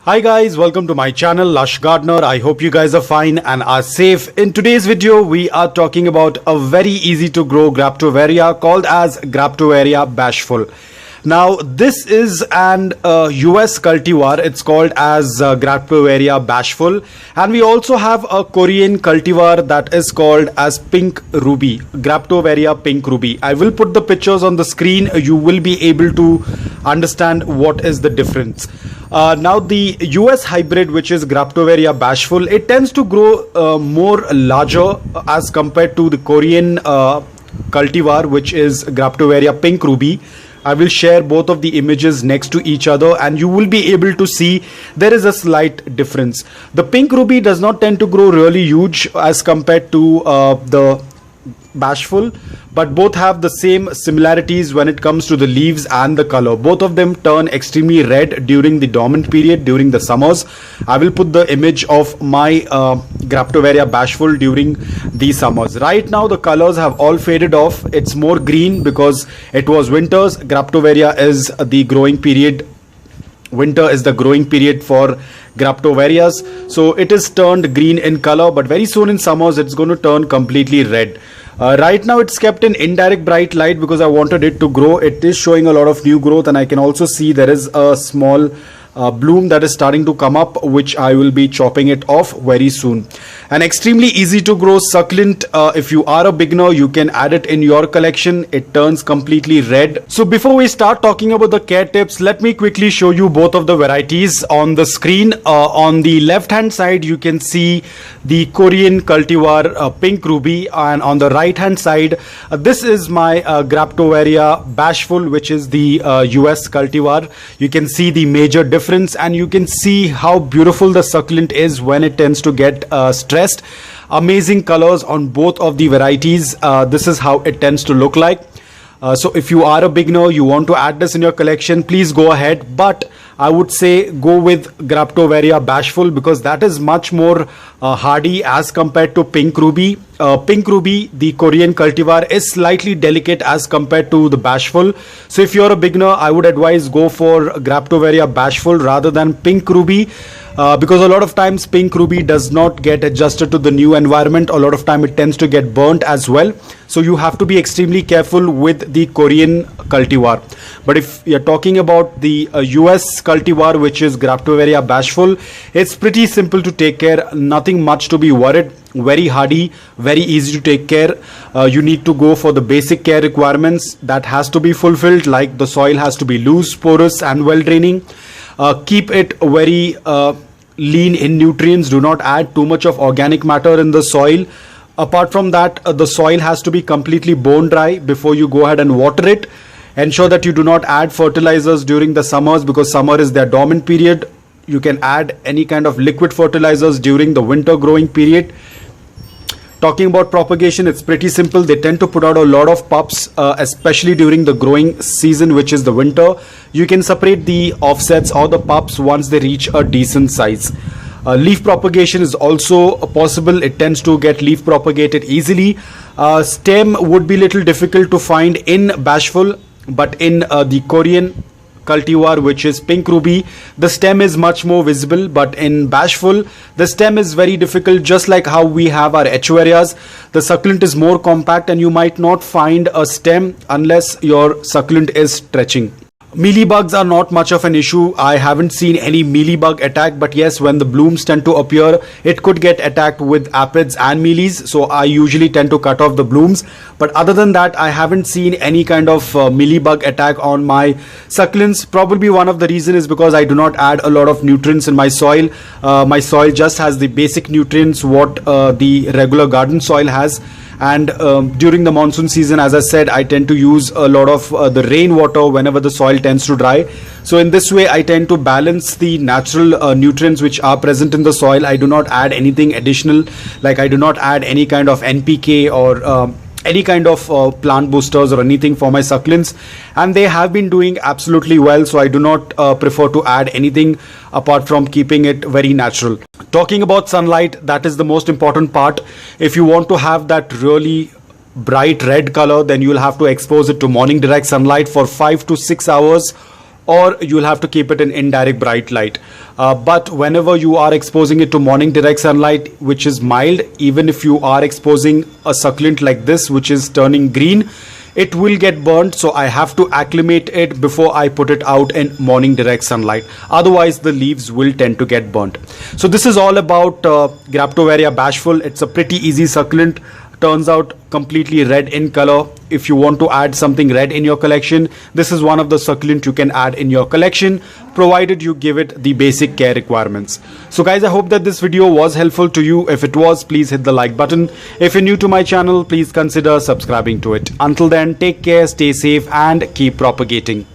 Hi guys, welcome to my channel Lush Gardener. I hope you guys are fine and are safe. In today's video, we are talking about a very easy to grow Xgraptoveria called as Xgraptoveria Bashful. Now this is an US cultivar. It's called as Xgraptoveria Bashful, and we also have a Korean cultivar that is called as Pink Ruby, Xgraptoveria Pink Ruby. I will put the pictures on the screen. You will be able to understand what is the difference. Now the US hybrid, which is Xgraptoveria Bashful, it tends to grow more larger as compared to the Korean cultivar, which is Xgraptoveria Pink Ruby. I will share both of the images next to each other and you will be able to see there is a slight difference. The Pink Ruby does not tend to grow really huge as compared to the Bashful, but both have the same similarities when it comes to the leaves and the color. Both of them turn extremely red during the dormant period, during the summers. I will put the image of my Xgraptoveria Bashful during the summers. Right now the colors have all faded off. It's more green because it was winters. Xgraptoveria is the growing period. Winter is the growing period for Xgraptoverias, so it is turned green in color, but very soon in summers it's going to turn completely red. Right now it's kept in indirect bright light because I wanted it to grow. It is showing a lot of new growth and I can also see there is a small bloom that is starting to come up, which I will be chopping it off very soon. An extremely easy to grow succulent. If you are a beginner, you can add it in your collection. It turns completely red. So before we start talking about the care tips, let me quickly show you both of the varieties on the screen. On the left hand side you can see the Korean cultivar Pink Ruby, and on the right hand side this is my Xgraptoveria Bashful, which is the US cultivar. You can see the major difference and you can see how beautiful the succulent is when it tends to get stressed. Amazing colors on both of the varieties. This is how it tends to look like. So if you are a beginner, you want to add this in your collection, please go ahead, but I would say go with Xgraptoveria Bashful because that is much more hardy as compared to Pink Ruby. Pink Ruby, the Korean cultivar, is slightly delicate as compared to the Bashful. So if you're a beginner, I would advise go for Xgraptoveria Bashful rather than Pink Ruby. Because a lot of times Pink Ruby does not get adjusted to the new environment. A lot of time it tends to get burnt as well. So you have to be extremely careful with the Korean cultivar. But if you're talking about the US cultivar, which is Xgraptoveria Bashful, it's pretty simple to take care. Nothing much to be worried. Very hardy, very easy to take care. You need to go for the basic care requirements that has to be fulfilled, like the soil has to be loose, porous and well draining. Keep it very lean in nutrients. Do not add too much of organic matter in the soil. Apart from that, the soil has to be completely bone dry before you go ahead and water it. Ensure that you do not add fertilizers during the summers because summer is their dormant period. You can add any kind of liquid fertilizers during the winter growing period. Talking about propagation, it's pretty simple. They tend to put out a lot of pups, especially during the growing season, which is the winter. You can separate the offsets or the pups once they reach a decent size. Leaf propagation is also possible. It tends to get leaf propagated easily. Stem would be little difficult to find in Bashful, but in the Korean cultivar, which is Pink Ruby, the stem is much more visible, but in Bashful the stem is very difficult. Just like how we have our Echeverias, the succulent is more compact and you might not find a stem unless your succulent is stretching. Mealybugs are not much of an issue. I haven't seen any mealybug attack, but yes, when the blooms tend to appear, it could get attacked with aphids and mealies, so I usually tend to cut off the blooms. But other than that, I haven't seen any kind of mealybug attack on my succulents. Probably one of the reasons is because I do not add a lot of nutrients in my soil. My soil just has the basic nutrients what the regular garden soil has. And during the monsoon season, as I said, I tend to use a lot of the rainwater whenever the soil tends to dry. So in this way I tend to balance the natural nutrients which are present in the soil. I do not add anything additional, like I do not add any kind of NPK or any kind of plant boosters or anything for my succulents, and they have been doing absolutely well. So I do not prefer to add anything apart from keeping it very natural. Talking about sunlight, that is the most important part. If you want to have that really bright red color, then you will have to expose it to morning direct sunlight for 5 to 6 hours or you'll have to keep it in indirect bright light. But whenever you are exposing it to morning direct sunlight, which is mild, even if you are exposing a succulent like this, which is turning green, it will get burnt. So I have to acclimate it before I put it out in morning direct sunlight. Otherwise the leaves will tend to get burnt. So this is all about Xgraptoveria bashful. It's a pretty easy succulent. Turns out completely red in color. If you want to add something red in your collection, this is one of the succulent you can add in your collection, provided you give it the basic care requirements. So guys, I hope that this video was helpful to you. If it was, please hit the like button. If you're new to my channel, please consider subscribing to it. Until then, take care, stay safe, and keep propagating.